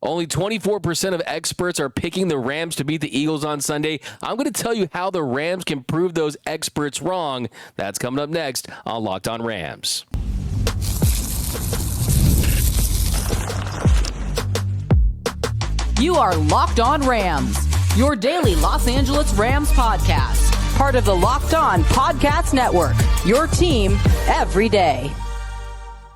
Only 24% of experts are picking the Rams to beat the Eagles on Sunday. I'm going to tell you how the Rams can prove those experts wrong. That's coming up next on Locked On Rams. You are Locked On Rams, your daily Los Angeles Rams podcast. Part of the Locked On Podcast Network, your team every day.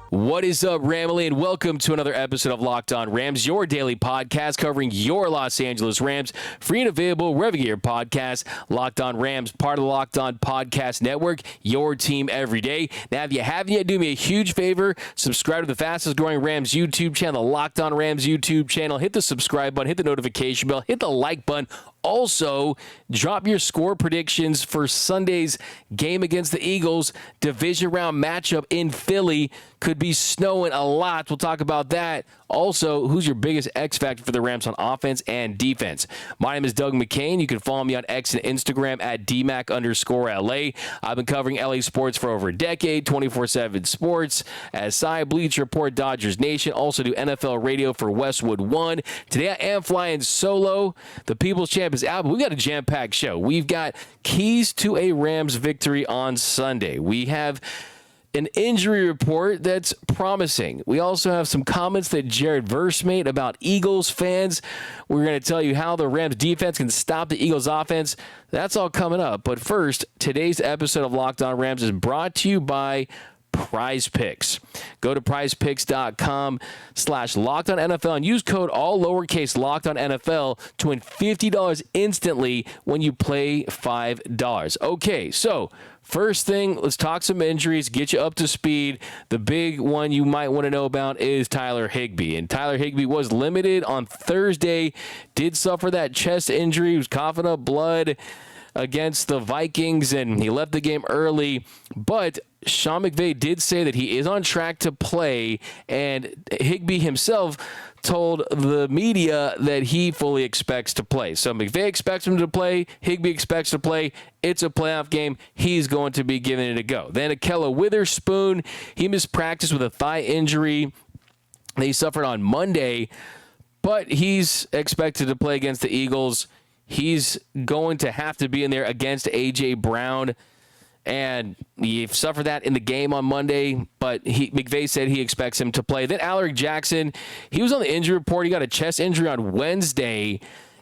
What is up, Ramily, and welcome to another episode of Locked On Rams, your daily podcast covering your Los Angeles Rams, free and available wherever you get your podcasts. Locked On Rams, part of the Locked On Podcast Network, your team every day. Now, if you haven't yet, do me a huge favor, subscribe to the fastest growing Rams YouTube channel, the Locked On Rams YouTube channel. Hit the subscribe button, hit the notification bell, hit the like button. Also, drop your score predictions for Sunday's game against the Eagles. Division round matchup in Philly. Could be snowing a lot. We'll talk about that. Also, who's your biggest X factor for the Rams on offense and defense? My name is Doug McCain. You can follow me on X and Instagram at DMac_LA. I've been covering LA sports for over a decade, 24/7 sports, as SI, Bleacher Report, Dodgers Nation. Also do NFL radio for Westwood One. Today I am flying solo. The People's Champ is out, but we got a jam-packed show. We've got keys to a Rams victory on Sunday. We have an injury report that's promising. We also have some comments that Jared Verse made about Eagles fans. We're going to tell you how the Rams defense can stop the Eagles offense. That's all coming up. But first, today's episode of Locked On Rams is brought to you by Prize Picks. Go to prizepicks.com/LockedOnNFL and use code all lowercase LockedOnNFL to win $50 instantly when you play $5. Okay, so first thing, let's talk some injuries, get you up to speed. The big one you might want to know about is Tyler Higbee. And Tyler Higbee was limited on Thursday, did suffer that chest injury, he was coughing up blood against the Vikings, and he left the game early. But Sean McVey did say that he is on track to play, and Higbee himself told the media that he fully expects to play. So McVay expects him to play. Higbee expects to play. It's a playoff game. He's going to be giving it a go. Then Akella Witherspoon, he missed practice with a thigh injury that he suffered on Monday, but he's expected to play against the Eagles. He's going to have to be in there against A.J. Brown, and he suffered that in the game on Monday, but McVay said he expects him to play. Then Alaric Jackson, he was on the injury report. He got a chest injury on Wednesday,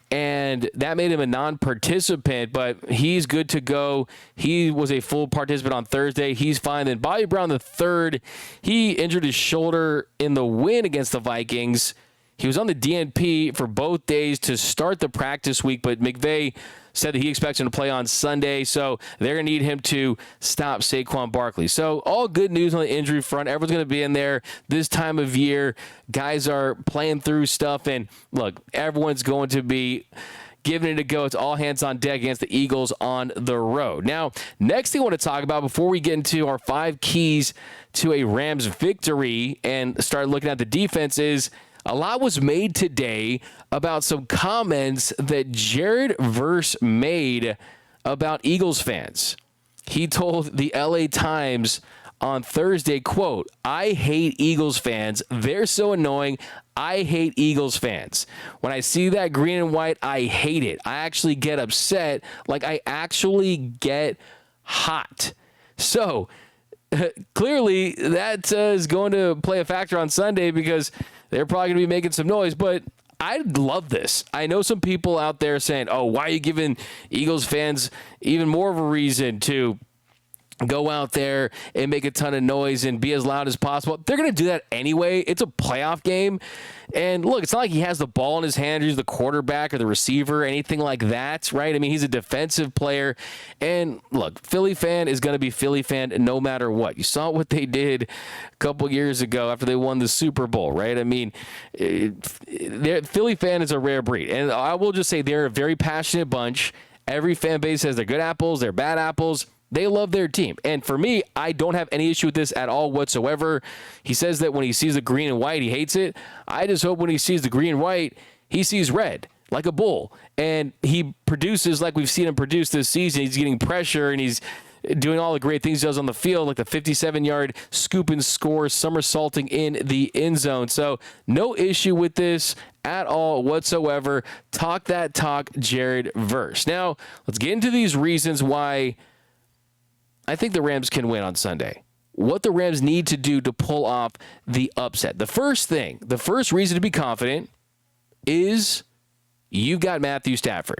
and that made him a non-participant, but he's good to go. He was a full participant on Thursday. He's fine. Then Bobby Brown III, he injured his shoulder in the win against the Vikings. He was on the DNP for both days to start the practice week, but McVay said that he expects him to play on Sunday, so they're going to need him to stop Saquon Barkley. So all good news on the injury front. Everyone's going to be in there this time of year. Guys are playing through stuff, and look, everyone's going to be giving it a go. It's all hands on deck against the Eagles on the road. Now, next thing I want to talk about before we get into our 5 keys to a Rams victory and start looking at the defense is a lot was made today about some comments that Jared Verse made about Eagles fans. He told the LA Times on Thursday, quote, "I hate Eagles fans. They're so annoying. I hate Eagles fans. When I see that green and white, I hate it. I actually get upset. Like, I actually get hot." So clearly that is going to play a factor on Sunday because they're probably going to be making some noise, but I love this. I know some people out there saying, oh, why are you giving Eagles fans even more of a reason to go out there and make a ton of noise and be as loud as possible? They're going to do that anyway. It's a playoff game. And look, it's not like he has the ball in his hand, he's the quarterback or the receiver or anything like that, right? I mean, he's a defensive player. And look, Philly fan is going to be Philly fan no matter what. You saw what they did a couple years ago after they won the Super Bowl, right? I mean, Philly fan is a rare breed. And I will just say they're a very passionate bunch. Every fan base has their good apples, their bad apples. They love their team. And for me, I don't have any issue with this at all whatsoever. He says that when he sees the green and white, he hates it. I just hope when he sees the green and white, he sees red, like a bull. And he produces like we've seen him produce this season. He's getting pressure and he's doing all the great things he does on the field, like the 57-yard scoop and score, somersaulting in the end zone. So no issue with this at all whatsoever. Talk that talk, Jared Verse. Now, let's get into these reasons why I think the Rams can win on Sunday. What the Rams need to do to pull off the upset. The first reason to be confident is you've got Matthew Stafford.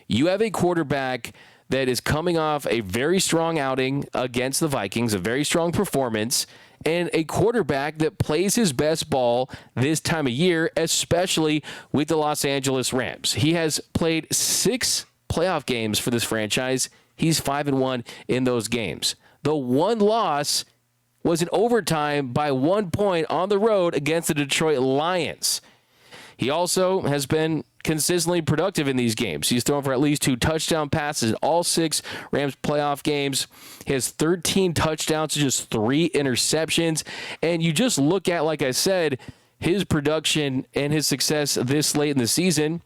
You have a quarterback that is coming off a very strong outing against the Vikings, a very strong performance, and a quarterback that plays his best ball this time of year, especially with the Los Angeles Rams. He has played 6 playoff games for this franchise. He's 5-1 in those games. The one loss was in overtime by 1 point on the road against the Detroit Lions. He also has been consistently productive in these games. He's thrown for at least 2 touchdown passes in all 6 Rams playoff games. He has 13 touchdowns to just 3 interceptions. And you just look at, like I said, his production and his success this late in the season.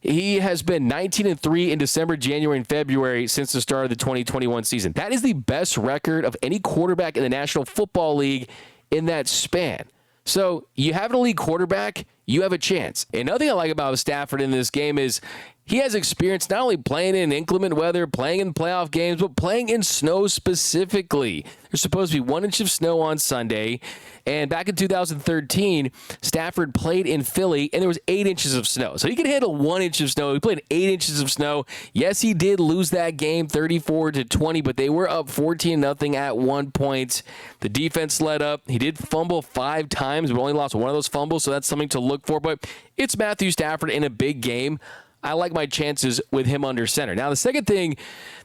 He has been 19-3 in December, January, and February since the start of the 2021 season. That is the best record of any quarterback in the National Football League in that span. So you have an elite quarterback, you have a chance. Another thing I like about Stafford in this game is he has experience not only playing in inclement weather, playing in playoff games, but playing in snow specifically. There's supposed to be 1 inch of snow on Sunday. And back in 2013, Stafford played in Philly, and there was 8 inches of snow. So he could handle 1 inch of snow. He played 8 inches of snow. Yes, he did lose that game 34-20, but they were up 14-0 at one point. The defense led up. He did fumble 5 times, but only lost one of those fumbles, so that's something to look for. But it's Matthew Stafford in a big game. I like my chances with him under center. Now, the second thing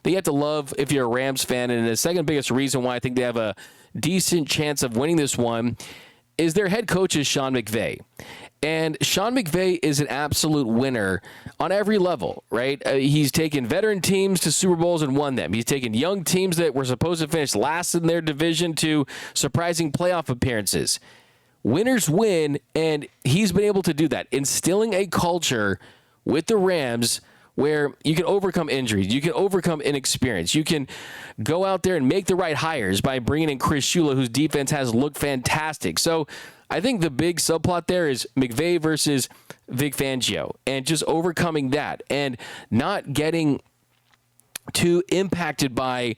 that you have to love if you're a Rams fan, and the second biggest reason why I think they have a decent chance of winning this one, is their head coach is Sean McVey. And Sean McVey is an absolute winner on every level, right? He's taken veteran teams to Super Bowls and won them. He's taken young teams that were supposed to finish last in their division to surprising playoff appearances. Winners win, and he's been able to do that, instilling a culture with the Rams where you can overcome injuries, you can overcome inexperience, you can go out there and make the right hires by bringing in Chris Shula, whose defense has looked fantastic. So I think the big subplot there is McVay versus Vic Fangio, and just overcoming that and not getting too impacted by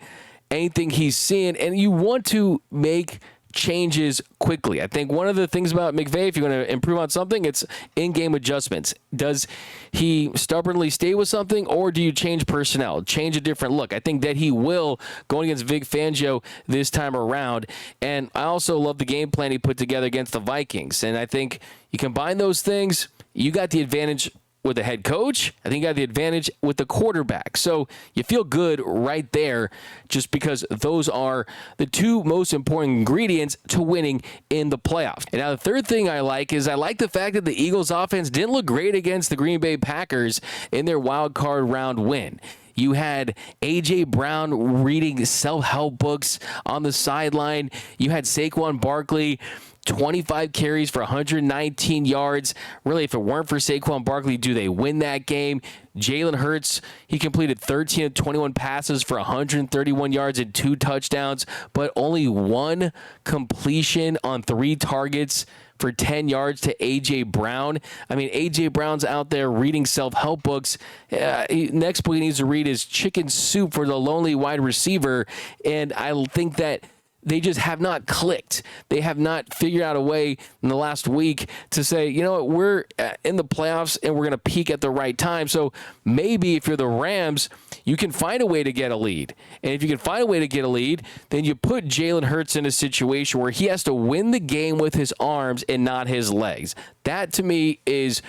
anything he's seeing. And you want to make changes quickly. I think one of the things about McVay, if you're going to improve on something, it's in-game adjustments. Does he stubbornly stay with something, or do you change personnel, change a different look? I think that he will, going against Vic Fangio this time around. And I also love the game plan he put together against the Vikings. And I think you combine those things, you got the advantage with the head coach. I think you got the advantage with the quarterback. So you feel good right there, just because those are the 2 most important ingredients to winning in the playoffs. And now the third thing I like is I like the fact that the Eagles offense didn't look great against the Green Bay Packers in their wild card round win. You had A.J. Brown reading self-help books on the sideline. You had Saquon Barkley, 25 carries for 119 yards. Really, if it weren't for Saquon Barkley, do they win that game? Jalen Hurts, he completed 13 of 21 passes for 131 yards and 2 touchdowns, but only 1 completion on 3 targets for 10 yards to A.J. Brown. I mean, A.J. Brown's out there reading self-help books. Next book he needs to read is Chicken Soup for the Lonely Wide Receiver, and I think that they just have not clicked. They have not figured out a way in the last week to say, you know what, we're in the playoffs and we're going to peak at the right time. So maybe if you're the Rams, you can find a way to get a lead. And if you can find a way to get a lead, then you put Jalen Hurts in a situation where he has to win the game with his arms and not his legs. That, to me, is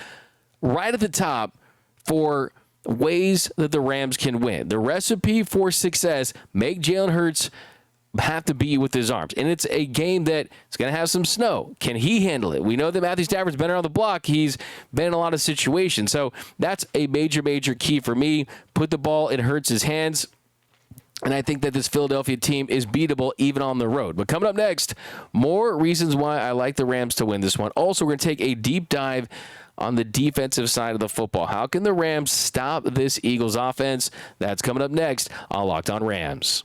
right at the top for ways that the Rams can win. The recipe for success: make Jalen Hurts have to be with his arms. And it's a game that is going to have some snow. Can he handle it? We know that Matthew Stafford's been around the block. He's been in a lot of situations. So that's a major, major key for me. Put the ball in Hurts' hands. And I think that this Philadelphia team is beatable even on the road. But coming up next, more reasons why I like the Rams to win this one. Also, we're going to take a deep dive on the defensive side of the football. How can the Rams stop this Eagles offense? That's coming up next on Locked On Rams.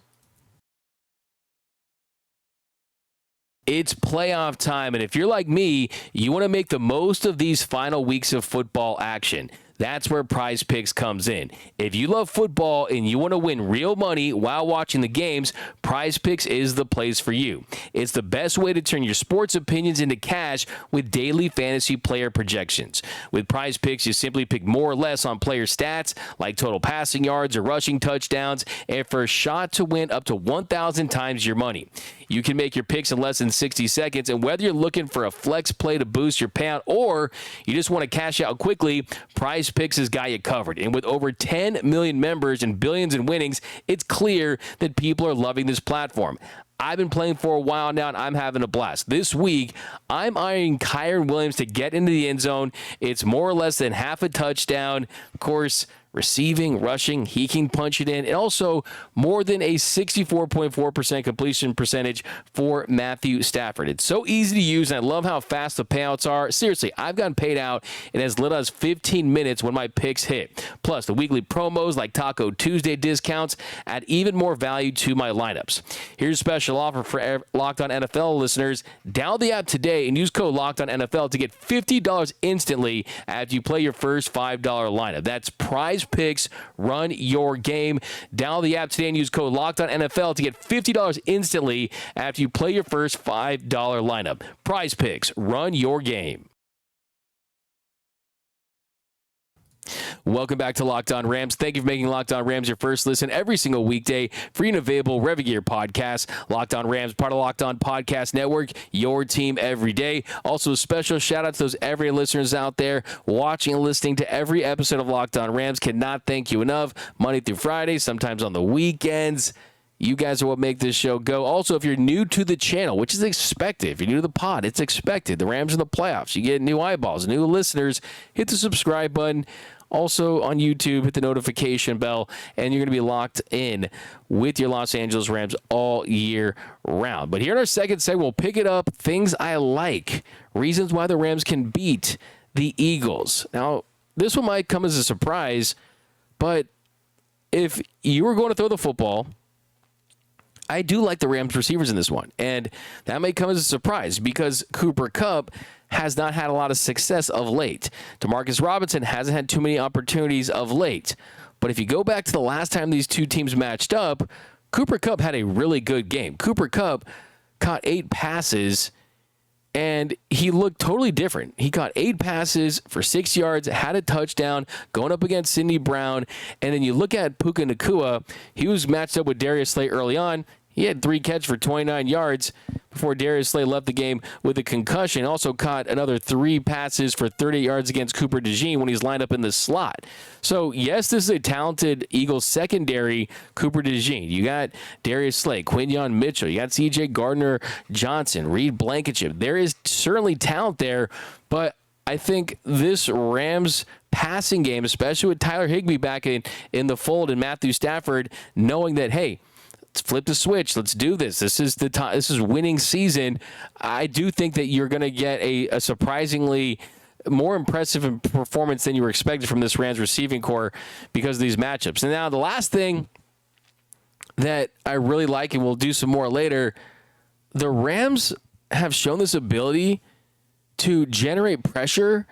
It's playoff time, and if you're like me, you want to make the most of these final weeks of football action. That's where Prize Picks comes in. If you love football and you want to win real money while watching the games, Prize Picks is the place for you. It's the best way to turn your sports opinions into cash with daily fantasy player projections. With Prize Picks, you simply pick more or less on player stats like total passing yards or rushing touchdowns, and for a shot to win up to 1,000 times your money. You can make your picks in less than 60 seconds, and whether you're looking for a flex play to boost your payout or you just want to cash out quickly, Prize Picks has got you covered. And with over 10 million members and billions in winnings, it's clear that people are loving this platform. I've been playing for a while now, and I'm having a blast. This week, I'm eyeing Kyren Williams to get into the end zone. It's more or less than half a touchdown. Of course, receiving, rushing, he can punch it in, and also more than a 64.4% completion percentage for Matthew Stafford. It's so easy to use, and I love how fast the payouts are. Seriously, I've gotten paid out in as little as 15 minutes when my picks hit. Plus, the weekly promos like Taco Tuesday discounts add even more value to my lineups. Here's a special offer for Locked On NFL listeners. Download the app today and use code Locked On NFL to get $50 instantly after you play your first $5 lineup. That's Prize Picks. Run your game. Download the app today and use code Locked On NFL to get $50 instantly after you play your first $5 lineup. Prize Picks. Run your game. Welcome back to Locked On Rams. Thank you for making Locked On Rams your first listen every single weekday. Free and available wherever you get your podcasts. Locked On Rams, part of Locked On Podcast Network, your team every day. Also, a special shout out to those every listeners out there watching and listening to every episode of Locked On Rams. Cannot thank you enough. Monday through Friday, sometimes on the weekends. You guys are what make this show go. Also, if you're new to the channel, which is expected, if you're new to the pod, it's expected. The Rams in the playoffs. You get new eyeballs, new listeners. Hit the subscribe button. Also on YouTube, hit the notification bell, and you're going to be locked in with your Los Angeles Rams all year round. But here in our second segment, we'll pick it up. Things I like. Reasons why the Rams can beat the Eagles. Now, this one might come as a surprise, but if you were going to throw the football, I do like the Rams receivers in this one. And that may come as a surprise because Cooper Kupp has not had a lot of success of late. Demarcus Robinson hasn't had too many opportunities of late. But if you go back to the last time these two teams matched up, Cooper Kupp had a really good game. Cooper Kupp caught 8 passes, and he looked totally different. He caught 8 passes for 6 yards, had a touchdown, going up against Sidney Brown. And then you look at Puka Nacua, he was matched up with Darius Slay early on. He had 3 catches for 29 yards before Darius Slay left the game with a concussion. Also caught another 3 passes for 30 yards against Cooper DeJean when he's lined up in the slot. So, yes, this is a talented Eagles secondary, Cooper DeJean. You got Darius Slay, Quinyon Mitchell. You got C.J. Gardner-Johnson, Reed Blankenship. There is certainly talent there, but I think this Rams passing game, especially with Tyler Higbee back in the fold and Matthew Stafford, knowing that, hey, let's flip the switch. Let's do this. This is the time. This is winning season. I do think that you're going to get a surprisingly more impressive performance than you were expected from this Rams receiving core because of these matchups. And now the last thing that I really like, and we'll do some more later, the Rams have shown this ability to generate pressure,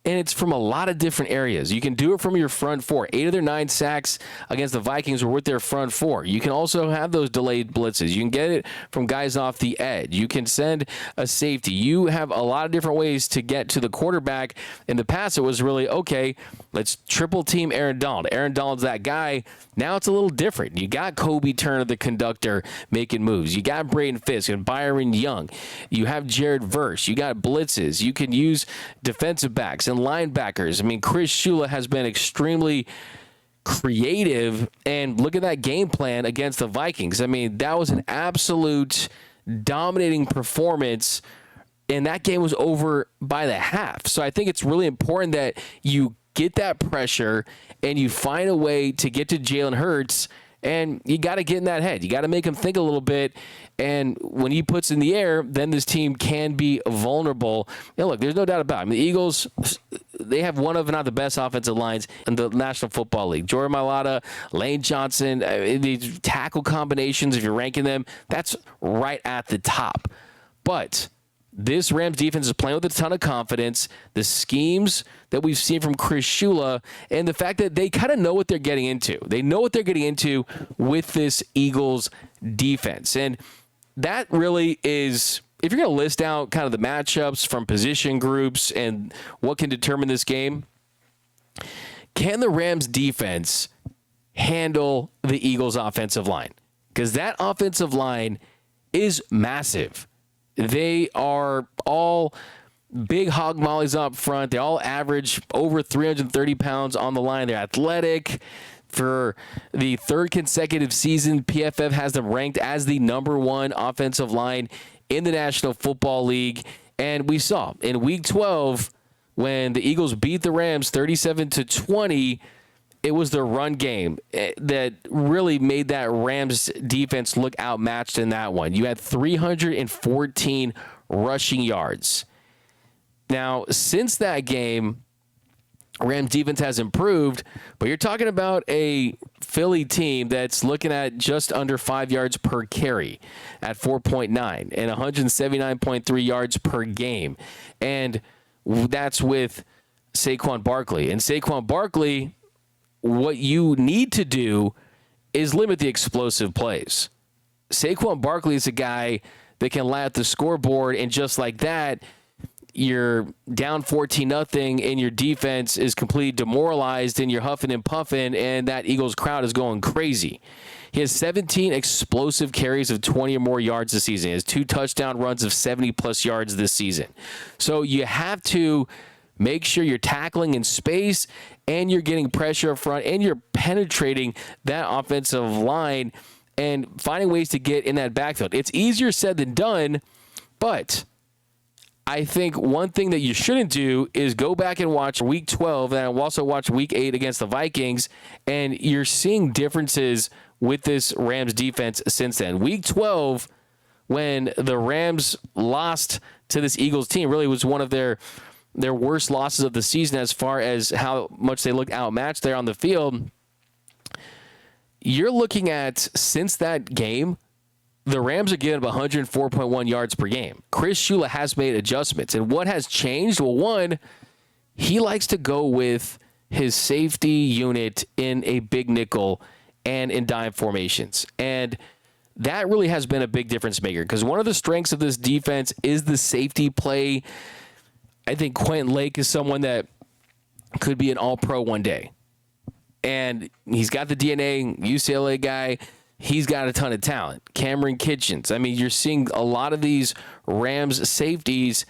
and it's from a lot of different areas. You can do it from your front 4. 8 of their 9 sacks against the Vikings were with their front 4. You can also have those delayed blitzes. You can get it from guys off the edge. You can send a safety. You have a lot of different ways to get to the quarterback. In the past, it was really, okay, let's triple team Aaron Donald. Aaron Donald's that guy. Now it's a little different. You got Kobe Turner, the conductor, making moves. You got Braden Fisk and Byron Young. You have Jared Verse. You got blitzes. You can use defensive backs and linebackers. I mean, Chris Shula has been extremely creative, and look at that game plan against the Vikings. I mean, that was an absolute dominating performance, and that game was over by the half. So I think it's really important that you get that pressure and you find a way to get to Jalen Hurts, and you got to get in that head. You got to make him think a little bit, and when he puts in the air, then this team can be vulnerable. And look, there's no doubt about it. I mean, the Eagles, they have one of, not the best offensive lines in the National Football League. Jordan Mailata, Lane Johnson, these tackle combinations, if you're ranking them, that's right at the top. But this Rams defense is playing with a ton of confidence. The schemes that we've seen from Chris Shula and the fact that they kind of know what they're getting into. They know what they're getting into with this Eagles defense. And that really is, if you're going to list out kind of the matchups from position groups and what can determine this game, can the Rams defense handle the Eagles offensive line? Because that offensive line is massive. They are all big hog mollies up front. They all average over 330 pounds on the line. They're athletic. For the third consecutive season, PFF has them ranked as the number one offensive line in the National Football League. And we saw in Week 12, when the Eagles beat the Rams 37-20, it was the run game that really made that Rams defense look outmatched in that one. You had 314 rushing yards. Now, since that game, Rams defense has improved, but you're talking about a Philly team that's looking at just under 5 yards per carry at 4.9 and 179.3 yards per game. And that's with Saquon Barkley. And Saquon Barkley, what you need to do is limit the explosive plays. Saquon Barkley is a guy that can light up the scoreboard, and just like that, you're down 14-0 and your defense is completely demoralized and you're huffing and puffing and that Eagles crowd is going crazy. He has 17 explosive carries of 20 or more yards this season. He has 2 touchdown runs of 70-plus yards this season. So you have to make sure you're tackling in space and you're getting pressure up front and you're penetrating that offensive line and finding ways to get in that backfield. It's easier said than done, but I think one thing that you shouldn't do is go back and watch Week 12 and also watch Week 8 against the Vikings, and you're seeing differences with this Rams defense since then. Week 12, when the Rams lost to this Eagles team, really was one of their worst losses of the season as far as how much they looked outmatched there on the field. You're looking at, since that game, the Rams are giving up 104.1 yards per game. Chris Shula has made adjustments. And what has changed? Well, one, he likes to go with his safety unit in a big nickel and in dime formations. And that really has been a big difference maker, because one of the strengths of this defense is the safety play. I think Quentin Lake is someone that could be an all-pro one day. And he's got the DNA, UCLA guy. He's got a ton of talent. Cameron Kitchens. I mean, you're seeing a lot of these Rams safeties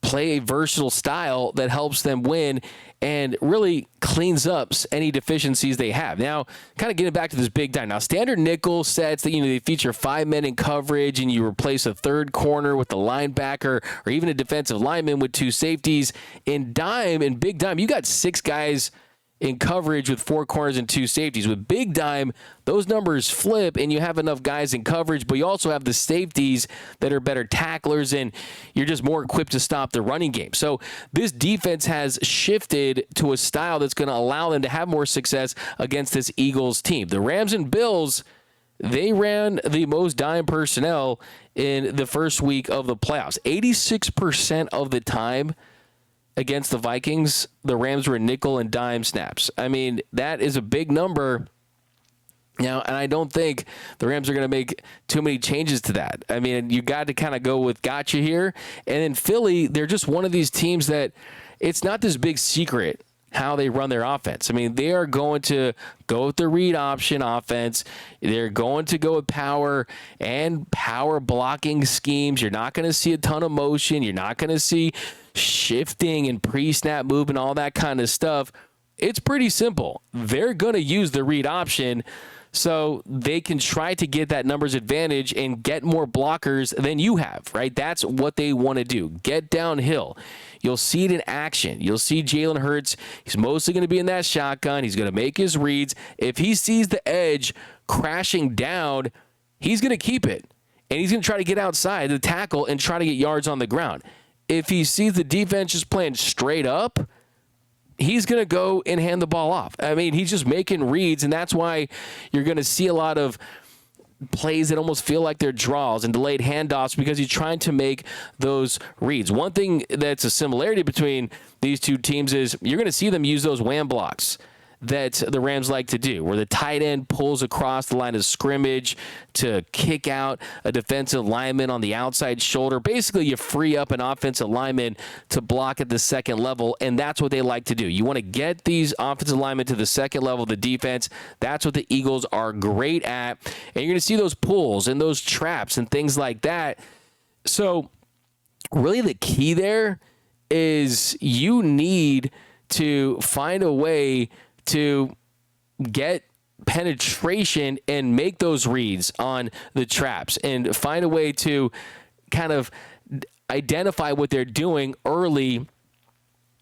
play a versatile style that helps them win and really cleans up any deficiencies they have. Now, kind of getting back to this big dime. Now, standard nickel sets that, they feature 5 men in coverage and you replace a third corner with the linebacker or even a defensive lineman with 2 safeties. In dime and big dime, you got 6 guys in coverage with 4 corners and 2 safeties. With big dime, those numbers flip and you have enough guys in coverage, but you also have the safeties that are better tacklers and you're just more equipped to stop the running game. So this defense has shifted to a style that's going to allow them to have more success against this Eagles team. The Rams and Bills, they ran the most dime personnel in the first week of the playoffs. 86% of the time against the Vikings, the Rams were nickel and dime snaps. I mean, that is a big number. Now, and I don't think the Rams are going to make too many changes to that. I mean, you got to kind of go with gotcha here. And in Philly, they're just one of these teams that it's not this big secret how they run their offense. I mean, they are going to go with the read option offense. They're going to go with power and power blocking schemes. You're not going to see a ton of motion. You're not going to see shifting and pre-snap movement, all that kind of stuff. It's pretty simple. They're going to use the read option so they can try to get that numbers advantage and get more blockers than you have, right? That's what they want to do. Get downhill. You'll see it in action. You'll see Jalen Hurts. He's mostly going to be in that shotgun. He's going to make his reads. If he sees the edge crashing down, he's going to keep it. And he's going to try to get outside the tackle and try to get yards on the ground. If he sees the defense just playing straight up, he's going to go and hand the ball off. I mean, he's just making reads, and that's why you're going to see a lot of plays that almost feel like they're draws and delayed handoffs because he's trying to make those reads. One thing that's a similarity between these two teams is you're going to see them use those wham blocks that the Rams like to do, where the tight end pulls across the line of scrimmage to kick out a defensive lineman on the outside shoulder. Basically, you free up an offensive lineman to block at the second level, and that's what they like to do. You want to get these offensive linemen to the second level of the defense. That's what the Eagles are great at, and you're going to see those pulls and those traps and things like that. So really the key there is you need to find a way to get penetration and make those reads on the traps and find a way to kind of identify what they're doing early.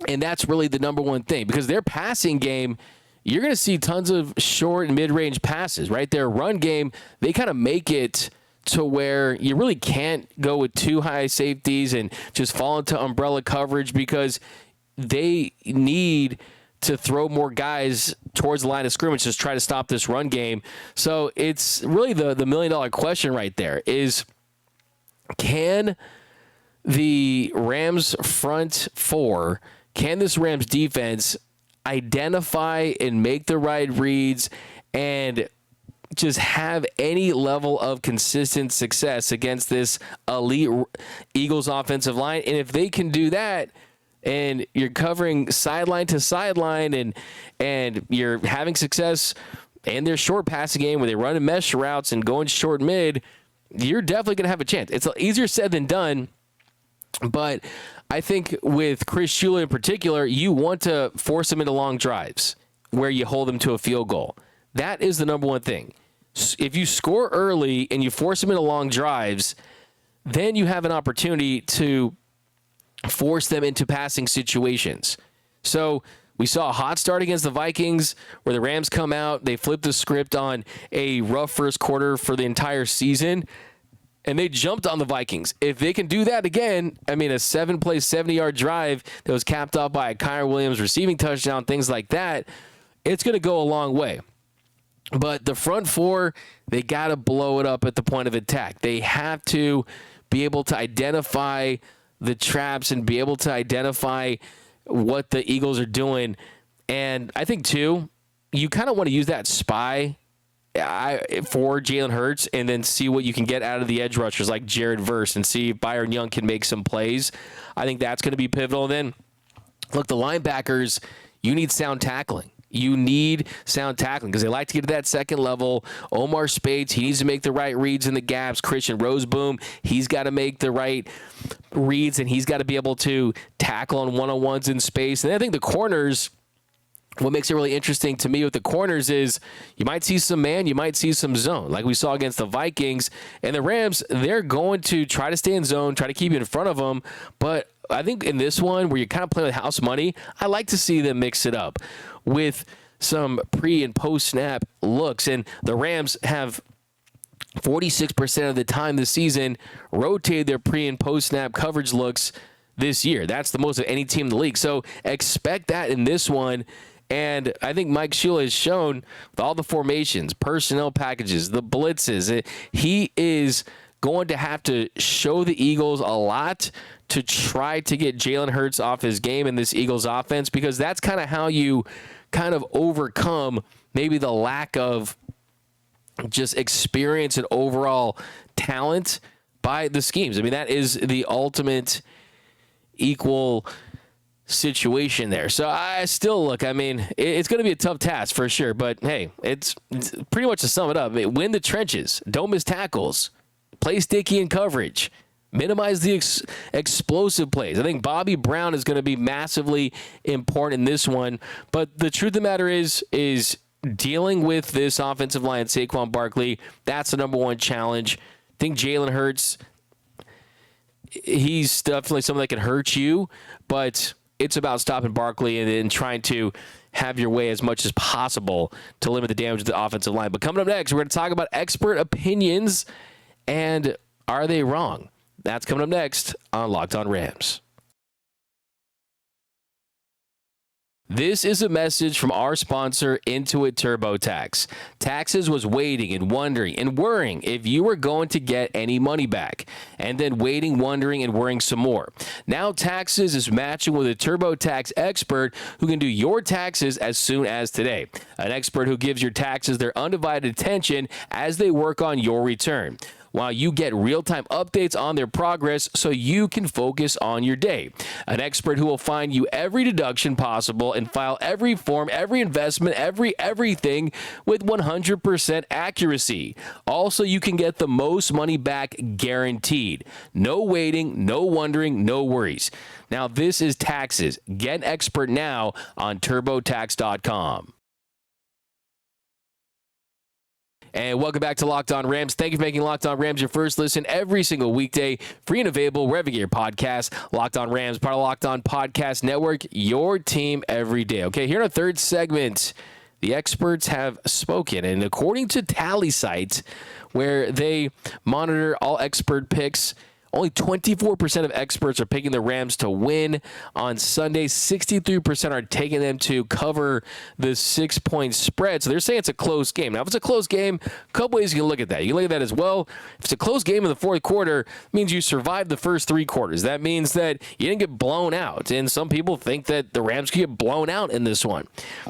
And that's really the number one thing, because their passing game, you're going to see tons of short and mid-range passes, right? Their run game, they kind of make it to where you really can't go with too high safeties and just fall into umbrella coverage, because they need to throw more guys towards the line of scrimmage to try to stop this run game. So it's really the million-dollar question right there is, can the Rams front four, can this Rams defense identify and make the right reads and just have any level of consistent success against this elite Eagles offensive line? And if they can do that, and you're covering sideline to sideline, and you're having success in their short passing game where they run in mesh routes and going short mid, you're definitely going to have a chance. It's easier said than done, but I think with Chris Shula in particular, you want to force him into long drives where you hold him to a field goal. That is the number one thing. If you score early and you force him into long drives, then you have an opportunity to force them into passing situations. So we saw a hot start against the Vikings where the Rams come out, they flip the script on a rough first quarter for the entire season, and they jumped on the Vikings. If they can do that again, I mean, a 7-play, 70-yard drive that was capped off by a Kyren Williams receiving touchdown, things like that, it's going to go a long way. But the front four, they got to blow it up at the point of attack. They have to be able to identify the traps and be able to identify what the Eagles are doing. And I think, too, you kind of want to use that spy for Jalen Hurts and then see what you can get out of the edge rushers like Jared Verse and see if Byron Young can make some plays. I think that's going to be pivotal. And then, look, the linebackers, you need sound tackling. You need sound tackling because they like to get to that second level. Omar Spades, he needs to make the right reads in the gaps. Christian Roseboom, he's got to make the right reads, and he's got to be able to tackle on one-on-ones in space. And I think the corners, what makes it really interesting to me with the corners is you might see some man, you might see some zone, like we saw against the Vikings. And the Rams, they're going to try to stay in zone, try to keep you in front of them. But I think in this one where you're kind of playing with house money, I like to see them mix it up with some pre and post snap looks. And the Rams have 46% of the time this season rotated their pre and post snap coverage looks this year. That's the most of any team in the league. So expect that in this one. And I think Mike Shula has shown with all the formations, personnel packages, the blitzes, he is going to have to show the Eagles a lot to try to get Jalen Hurts off his game in this Eagles offense, because that's kind of how you kind of overcome maybe the lack of just experience and overall talent by the schemes. I mean, that is the ultimate equal situation there. So I still look, I mean, it's going to be a tough task for sure, but hey, it's pretty much to sum it up. I mean, win the trenches, don't miss tackles, play sticky in coverage, minimize the explosive plays. I think Bobby Brown is going to be massively important in this one. But the truth of the matter is dealing with this offensive line, Saquon Barkley, that's the number one challenge. I think Jalen Hurts, he's definitely someone that can hurt you, but it's about stopping Barkley and then trying to have your way as much as possible to limit the damage to the offensive line. But coming up next, we're going to talk about expert opinions and are they wrong? That's coming up next on Locked On Rams. This is a message from our sponsor, Intuit TurboTax. Taxes was waiting and wondering and worrying if you were going to get any money back, and then waiting, wondering, and worrying some more. Now Taxes is matching with a TurboTax expert who can do your taxes as soon as today. An expert who gives your taxes their undivided attention as they work on your return, while you get real-time updates on their progress so you can focus on your day. An expert who will find you every deduction possible and file every form, every investment, everything with 100% accuracy. Also, you can get the most money back guaranteed. No waiting, no wondering, no worries. Now, this is Taxes. Get an expert now on TurboTax.com. And welcome back to Locked On Rams. Thank you for making Locked On Rams your first listen every single weekday, free and available wherever you get your podcast. Locked On Rams, part of Locked On Podcast Network, your team every day. Okay, here in our third segment, the experts have spoken. And according to Tally Site, where they monitor all expert picks, only 24% of experts are picking the Rams to win on Sunday. 63% are taking them to cover the 6-point spread. So they're saying it's a close game. Now, if it's a close game, a couple ways you can look at that. You can look at that as well. If it's a close game in the fourth quarter, it means you survived the first three quarters. That means that you didn't get blown out. And some people think that the Rams could get blown out in this one.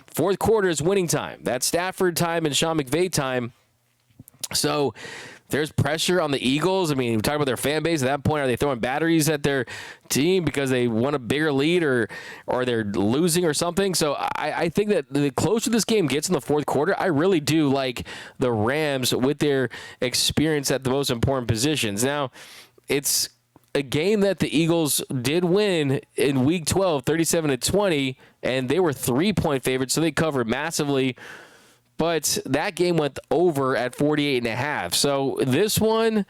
Fourth quarter is winning time. That's Stafford time and Sean McVey time. So there's pressure on the Eagles. I mean, we talk about their fan base. At that point, are they throwing batteries at their team because they want a bigger lead or they're losing or something? So I think that the closer this game gets in the fourth quarter, I really do like the Rams with their experience at the most important positions. Now, it's a game that the Eagles did win in Week 12, 37-20, and they were 3-point favorites, so they covered massively. But that game went over at 48.5. So this one,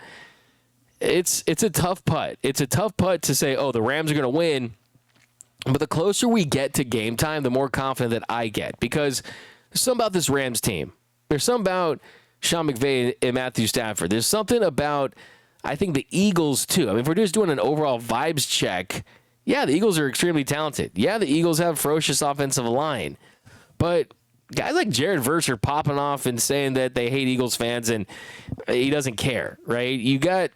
it's a tough putt. It's a tough putt to say, oh, the Rams are going to win. But the closer we get to game time, the more confident that I get. Because there's something about this Rams team. There's something about Sean McVay and Matthew Stafford. There's something about, I think, the Eagles, too. I mean, if we're just doing an overall vibes check, yeah, the Eagles are extremely talented. Yeah, the Eagles have a ferocious offensive line. But guys like Jared Verse are popping off and saying that they hate Eagles fans and he doesn't care, right? You got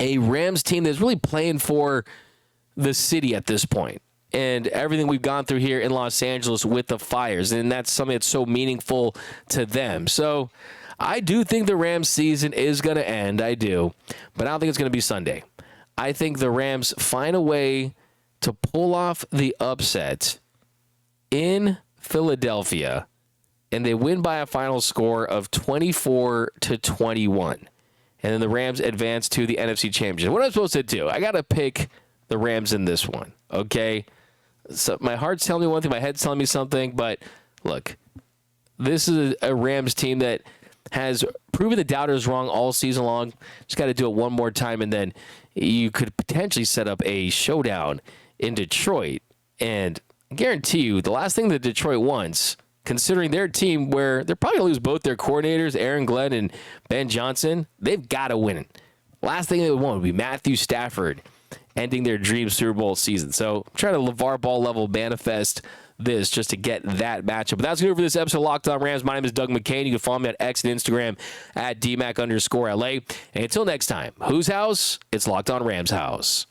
a Rams team that's really playing for the city at this point and everything we've gone through here in Los Angeles with the fires, and that's something that's so meaningful to them. So I do think the Rams season is going to end. I do, but I don't think it's going to be Sunday. I think the Rams find a way to pull off the upset in Philadelphia, and they win by a final score of 24-21. And then the Rams advance to the NFC Championship. What am I supposed to do? I got to pick the Rams in this one, okay? So my heart's telling me one thing, my head's telling me something, but look, this is a Rams team that has proven the doubters wrong all season long. Just got to do it one more time, and then you could potentially set up a showdown in Detroit. And I guarantee you, the last thing that Detroit wants, considering their team where they're probably going to lose both their coordinators, Aaron Glenn and Ben Johnson, they've got to win. Last thing they would want would be Matthew Stafford ending their dream Super Bowl season. So I'm trying to LeVar Ball level manifest this just to get that matchup. But that's going to do it for this episode of Locked On Rams. My name is Doug McCain. You can follow me at X and Instagram at DMAC_LA. And until next time, whose house? It's Locked On Rams house.